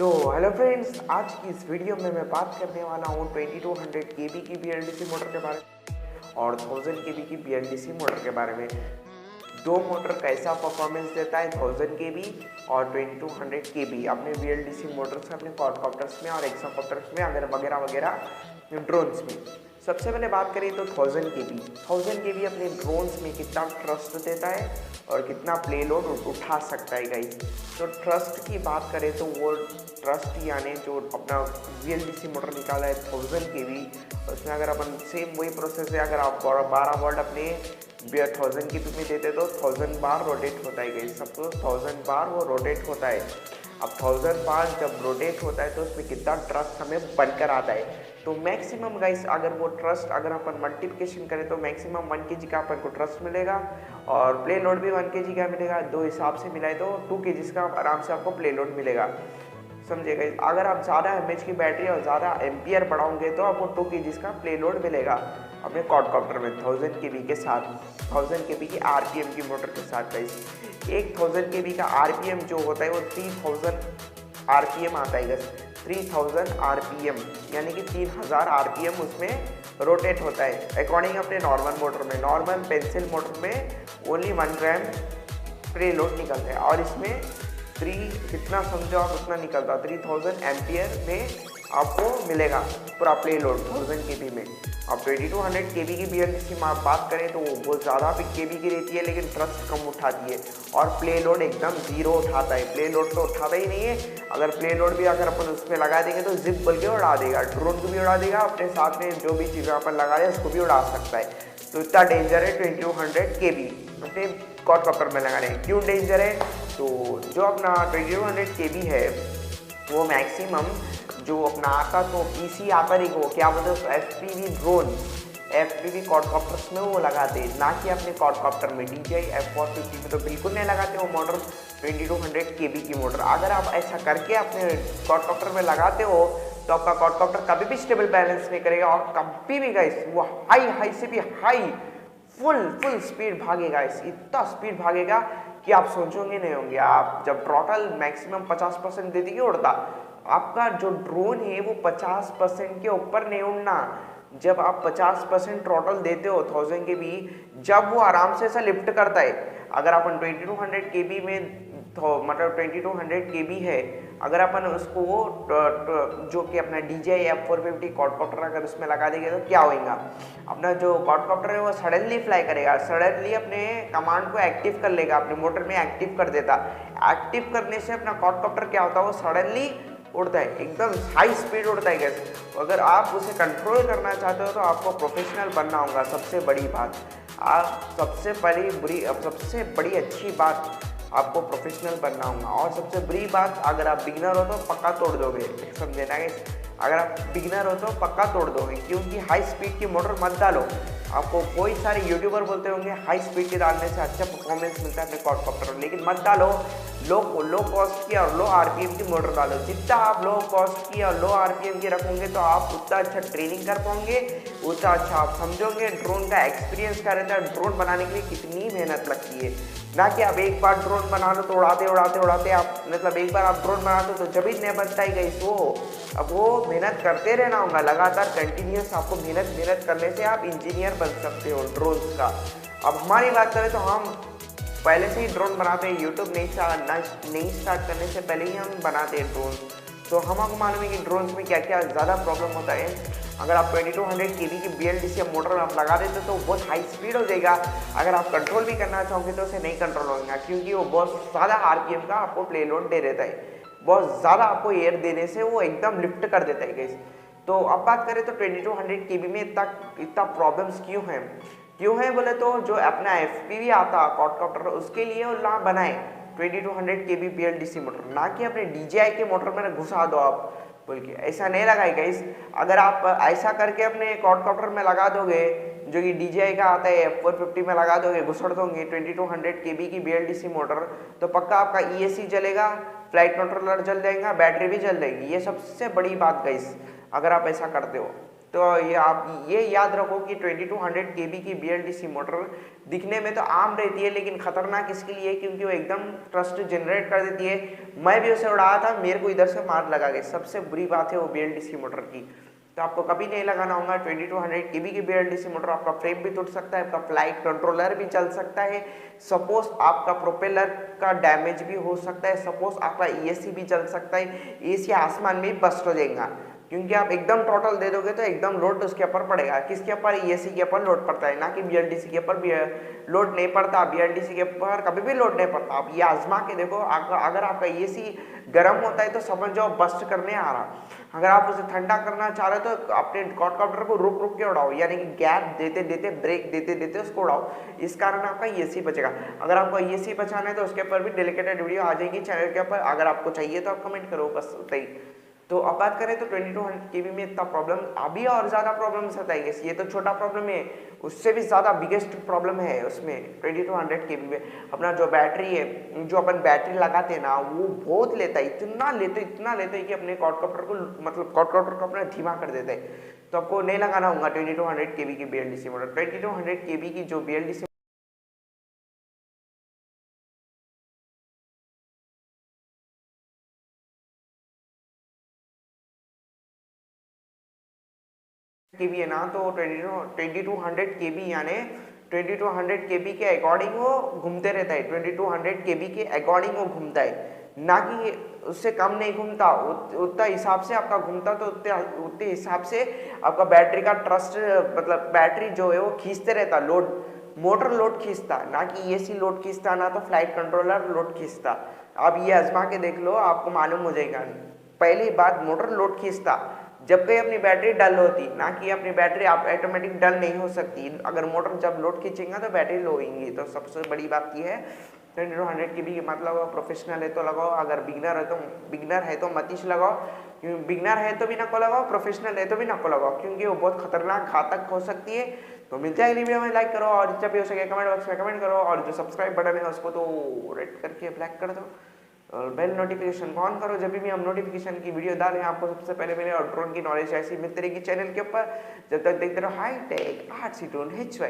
तो hello friends, आज की इस वीडियो में मैं बात करने वाला हूँ 2200 केबी की BLDC मोटर के बारे में और 1000 केबी की BLDC मोटर के बारे में। दो मोटर कैसा परफॉर्मेंस देता है 1000 केबी और 2200 केबी अपने BLDC मोटर्स में, अपने क्वाडकॉप्टर्स में और एक्साकॉप्टर्स में अगर वगैरह वगैरह ड्रोन्स में। सबसे पहले बात करें तो 1000 केबी अपने ड्रोन्स में कितना ट्रस्ट देता है और कितना प्ले लोड उठा सकता है गाइस। तो ट्रस्ट की बात करें तो वो ट्रस्ट यानी जो अपना BLDC मोटर निकाला है 1000 केबी, उसमें अगर अपन सेम वही प्रोसेस है, अगर आप 12 वोल्ट अपने 1000 केबी में देते तो 1000 बार रोटेट होता है गाइस। सबको 1000 बार वो रोटेट होता है। अब 1000 बार जब रोटेट होता है तो उसमें कितना ट्रस्ट हमें बनकर आता है। तो मैक्सिमम गाइस अगर वो ट्रस्ट अगर अपन मल्टीप्लिकेशन करें तो मैक्सिमम 1 kg का अपन को ट्रस्ट मिलेगा और प्ले लोड भी 1 kg का मिलेगा। दो हिसाब से मिलाए तो 2 kg का आराम से आपको प्ले लोड मिलेगा, समझे गाइस। अगर आप ज़्यादा mAh की बैटरी और ज़्यादा एम्पियर बढ़ाओगे तो आपको 2 kg का प्ले लोड मिलेगा अपने क्वाडकॉप्टर में 1000 केबी के साथ, 1000 केबी की RPM की मोटर के साथ गाइस। एक 1000 केबी का RPM जो होता है वो 3000 RPM आता है गाइस। 3000 RPM यानी कि 3000 RPM उसमें रोटेट होता है अकॉर्डिंग अपने नॉर्मल मोटर में। नॉर्मल पेंसिल मोटर में ओनली 1 ग्राम प्ले लोड निकलता है और इसमें 3 कितना समझो आप उतना निकलता, 3000 एम्पियर में आपको मिलेगा पूरा प्ले लोड 1000 केबी में। अब 2200 केबी की BLDC में आप बात करें तो वो ज़्यादा केबी की रहती है लेकिन ट्रस्ट कम उठाती है और प्ले लोड एकदम ज़ीरो उठाता है। प्ले लोड तो उठाता ही नहीं है। अगर प्ले लोड भी अगर अपन उसमें लगा देंगे तो जिप बोल के उड़ा देगा, ड्रोन को भी उड़ा देगा, अपने साथ में जो भी चीज़ें अपन लगा रहे हैं उसको भी उड़ा सकता है। तो इतना डेंजर है 2200 केबी अपने क्वाडकॉप्टर में लगा रहे हैं। क्यों डेंजर है? तो जो अपना 2200 केबी है वो मैक्सिमम जो अपना आता तो PC आता नहीं, वो क्या बोलते हैं FPV ड्रोन, FPV क्वाडकॉप्टर्स में वो लगाते हैं, ना कि अपने क्वाडकॉप्टर में। DJI F450 में तो बिल्कुल नहीं लगाते वो मोटर 2200 केबी की मोटर। अगर आप ऐसा करके अपने क्वाडकॉप्टर में लगाते हो तो आपका क्वाडकॉप्टर कभी भी स्टेबल बैलेंस नहीं करेगा और कभी भी गाइस वो हाई से भी हाई फुल स्पीड भागेगा। इतना स्पीड भागेगा कि आप सोचोगे नहीं होंगे। आप जब थ्रॉटल मैक्सिमम 50% दे देंगे उड़ता, आपका जो ड्रोन है वो 50% के ऊपर नहीं उड़ना। जब आप 50% थ्रॉटल देते हो 1000 केबी, जब वो आराम से ऐसा लिफ्ट करता है। अगर अपन 2200 केबी में तो मतलब 2200 केबी है, अगर अपन उसको जो कि अपना DJI F450 क्वाडकॉप्टर अगर उसमें लगा देंगे तो क्या होगा, अपना जो क्वाडकॉप्टर है वो सडनली फ्लाई करेगा, सडनली अपने कमांड को एक्टिव कर लेगा, अपने मोटर में एक्टिव कर देता। एक्टिव करने से अपना क्वाडकॉप्टर क्या होता है वो सडनली उड़ता है, एकदम हाई स्पीड उड़ता है गैस। अगर आप उसे कंट्रोल करना चाहते हो तो आपको प्रोफेशनल बनना होगा। सबसे बड़ी बात, आप सबसे बड़ी अच्छी बात, आपको प्रोफेशनल बनना होगा। और सबसे बुरी बात, अगर आप बिगिनर हो तो पक्का तोड़ दोगे, समझे ना गाइस। अगर आप बिगिनर हो तो पक्का तोड़ दोगे, क्योंकि हाई स्पीड की मोटर मत डालो। आपको कोई सारे यूट्यूबर बोलते होंगे हाई स्पीड के डालने से अच्छा परफॉर्मेंस मिलता है अपने क्वाडकॉप्टर में, लेकिन मत डालो। लो कॉस्ट की और लो RPM की मोटर डालो। जितना आप लो कॉस्ट की और लो RPM की रखोगे तो आप उतना अच्छा ट्रेनिंग कर पाओगे, उतना अच्छा आप समझोगे ड्रोन का एक्सपीरियंस क्या रहता है, ड्रोन बनाने के लिए कितनी मेहनत लगती है। ना कि आप एक बार ड्रोन बना लो तो उड़ाते आप, मतलब एक बार आप ड्रोन बनाते हो तो जब ही नहीं बनता ही गई वो। अब वो मेहनत करते रहना होगा लगातार, कंटिन्यूस आपको मेहनत करने से आप इंजीनियर बन सकते हो ड्रोन्स का। अब हमारी बात करें तो हम पहले से ही ड्रोन बनाते हैं, यूट्यूब नहीं स्टार्ट करने से पहले ही हम बनाते हैं ड्रोन। तो हमको मालूम है कि ड्रोन्स में क्या क्या ज़्यादा प्रॉब्लम होता है। अगर आप 2200 केबी की BLDC मोटर में आप लगा देते तो बहुत हाई स्पीड हो जाएगा। अगर आप कंट्रोल भी करना चाहोगे तो उसे नहीं कंट्रोल होगा, क्योंकि वो बहुत ज़्यादा RPM का आपको प्ले लोड दे देता है। बहुत ज़्यादा आपको एयर देने से वो एकदम लिफ्ट कर देता है गाइस। तो अब बात करें तो 2200 केबी में इतना प्रॉब्लम्स क्यों है बोले तो जो अपना FPV आता क्वाडकॉप्टर उसके लिए वो ना बनाए 2200 केबी BLDC मोटर, ना कि अपने DJI के मोटर में घुसा दो आप बोल के। ऐसा नहीं लगाए गाइस। अगर आप ऐसा करके अपने क्वाडकॉप्टर में लगा दोगे, जो कि DJI का आता है F450 में लगा दोगे, घुसड़ दोगे 2200 केबी की BLDC मोटर, तो पक्का आपका ESC जलेगा, फ्लाइट कंट्रोलर जल जाएगा, बैटरी भी जल जाएगी। ये सबसे बड़ी बात गाइस अगर आप ऐसा करते हो तो ये आप ये याद रखो कि 2200 केबी की BLDC मोटर दिखने में तो आम रहती है लेकिन खतरनाक इसके लिए क्योंकि वो एकदम ट्रस्ट जनरेट कर देती है। मैं भी उसे उड़ाया था, मेरे को इधर से मार लगा गई। सबसे बुरी बात है वो BLDC मोटर की। तो आपको कभी नहीं लगाना होगा। 2200 kV की BLDC मोटर, आपका फ्रेम भी टूट सकता है, आपका फ्लाइट कंट्रोलर भी चल सकता है, सपोज आपका प्रोपेलर का डैमेज भी हो सकता है, सपोज आपका ESC भी चल सकता है, ESC आसमान में भी बस्ट हो जाएगा क्योंकि आप एकदम टोटल दे दोगे तो एकदम लोड उसके ऊपर पड़ेगा। किसके ऊपर? ESC के ऊपर लोड पड़ता है, ना कि BLDC के ऊपर लोड नहीं पड़ता। BLDC के ऊपर कभी भी लोड नहीं पड़ता। आप ये आजमा के देखो, अगर आपका ESC गर्म होता है तो समझ जाओ बस्ट करने आ रहा। अगर आप उसे ठंडा करना चाह रहे हो तो अपने क्वाडकॉप्टर को रुक रुक के उड़ाओ, यानी कि गैप देते देते, ब्रेक देते देते उसको उड़ाओ। इस कारण आपका ESC बचेगा। अगर आपको ESC बचाना है तो उसके ऊपर भी डेडिकेटेड वीडियो आ जाएगी चैनल के ऊपर। अगर आपको चाहिए तो आप कमेंट करो, बस उतना ही। तो अब बात करें तो 2200 kV में इतना प्रॉब्लम, अभी और ज़्यादा प्रॉब्लम्स आता है। ये तो छोटा प्रॉब्लम है, उससे भी ज़्यादा बिगेस्ट प्रॉब्लम है उसमें 2200 kV में। अपना जो बैटरी है, जो अपन बैटरी लगाते हैं ना, वो बहुत लेता है, इतना लेते है कि अपने क्वाडकॉप्टर को, मतलब क्वाडकॉप्टर को अपना धीमा कर देता है। तो आपको नहीं लगाना होगा 2200 kV की BLDC मोटर। 2200 kV की जो BLDC kV है ना, तो 2200 kV यानी 2200 kV के अकॉर्डिंग वो घूमते रहता है। 2200 kV के अकॉर्डिंग वो घूमता है, ना कि उससे कम नहीं घूमता। उतना हिसाब से आपका घूमता तो उतने हिसाब से आपका बैटरी का ट्रस्ट, मतलब बैटरी जो है वो खींचते रहता, लोड, मोटर लोड खींचता, ना कि ESC लोड खींचता, ना तो फ्लाइट कंट्रोलर लोड खींचता। आप ये आजमा के देख लो, आपको मालूम हो जाएगा। पहली बात, मोटर लोड खींचता जब कहीं अपनी बैटरी डल होती, ना कि अपनी बैटरी आप ऑटोमेटिक डल नहीं हो सकती। अगर मोटर जब लोड खींचेगा तो बैटरी लो होगी। तो सबसे बड़ी बात ये है 2200 kV की मत लगाओ। प्रोफेशनल है तो लगाओ, अगर बिगनर है तो मत ही लगाओ। क्योंकि बिगनर है तो भी ना को लगाओ, प्रोफेशनल है तो भी ना को लगाओ, क्योंकि वो बहुत खतरनाक घातक हो सकती है। तो मिलते हैं अगली वीडियो में। लाइक करो और जब भी हो सके कमेंट बॉक्स में कमेंट करो, और जो सब्सक्राइब बटन है उसको तो रेड करके ब्लैक कर दो, और बेल नोटिफिकेशन को ऑन करो। जब भी हम नोटिफिकेशन की वीडियो डालें आपको सबसे पहले मिले। और ड्रोन की नॉलेज ऐसी मिलती रहेगी चैनल के ऊपर। जब तक देखते रहो high tech arts drone HY।